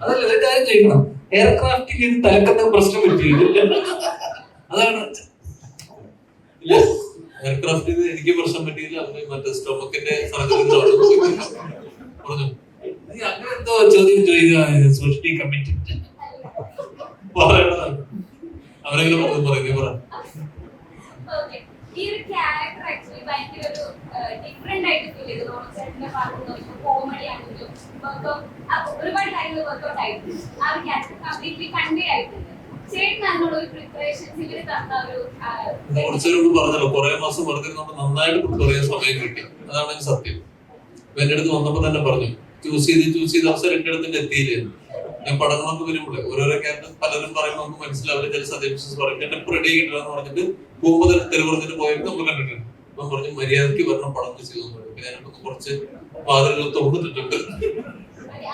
അതല്ല, ഒരു കാര്യം ചെയ്യണം, എയർക്രാഫ്റ്റിൽ തലക്കുന്ന പ്രശ്നം പറ്റിയില്ല. അതാണ് എയർക്രാഫ്റ്റിൽ എനിക്ക് പ്രശ്നം പറ്റിയില്ല. മറ്റേ സ്റ്റൊമക്കിന്റെ സർജറി പറഞ്ഞു. അങ്ങനെ എന്തോ ചോദ്യം ചെയ്യുക സൃഷ്ടി കമ്മിറ്റി പറയണതാണ്. അവരെങ്കിലും പറയുന്നത് പറ. ഈ ഒരു ക്യാരക്ടർ ആക്ച്വലി ഭയങ്കര ഒരു ഡിഫറെന്റ് ആയിട്ട് ഫീൽ ചെയ്തു. റോണസേട്ടന്റെ ഭാഗത്ത് കോമഡി ആണെങ്കിലും ഒരുപാട് കാര്യങ്ങൾ വർക്ക്ഔട്ട് ആയിട്ടുണ്ട്. ആ ഒരു ക്യാരക്ടർ കംപ്ലീറ്റ്ലി കൺവേ ആയിട്ടുണ്ട്. ചേട്ടൻ അതിനുള്ള ഒരു പ്രിപ്പറേഷൻസ് ഇവര് തന്ന ഒരു കുറച്ചൊരു പറഞ്ഞല്ലോ, കുറെ മാസം വെറുതെ നന്നായിട്ട് പ്രിപ്പയർ ചെയ്യാൻ സമയം കിട്ടി. അതാണ് സത്യം. എന്റെ അടുത്ത് വന്നപ്പോ തന്നെ പറഞ്ഞു, ചൂസ് ചെയ്ത് അവസരം എന്റെ അടുത്ത് എത്തിയില്ലായിരുന്നു. ഞാൻ പടങ്ങളൊക്കെ വരുമ്പോഴേ ഓരോരോ ക്യാരക്ടർ പലരും പറയുമ്പോൾ നമുക്ക് മനസ്സിലാവില്ല. ചില സജഷൻസ് പറയും, എന്നെ റെഡി കിട്ടില്ലെന്ന് പറഞ്ഞിട്ട് പോകുമ്പോൾ തെരുവ് പറഞ്ഞിട്ട് പോയപ്പോൾ നമ്മൾ കണ്ടിട്ടുണ്ട്. അപ്പം പറഞ്ഞു മര്യാദയ്ക്ക് വരണം, പടങ്ങൾ ചെയ്തു. ഞാനിപ്പോ കുറച്ച് വാതിലുകൾ തുറന്നിട്ടിട്ടുണ്ട്.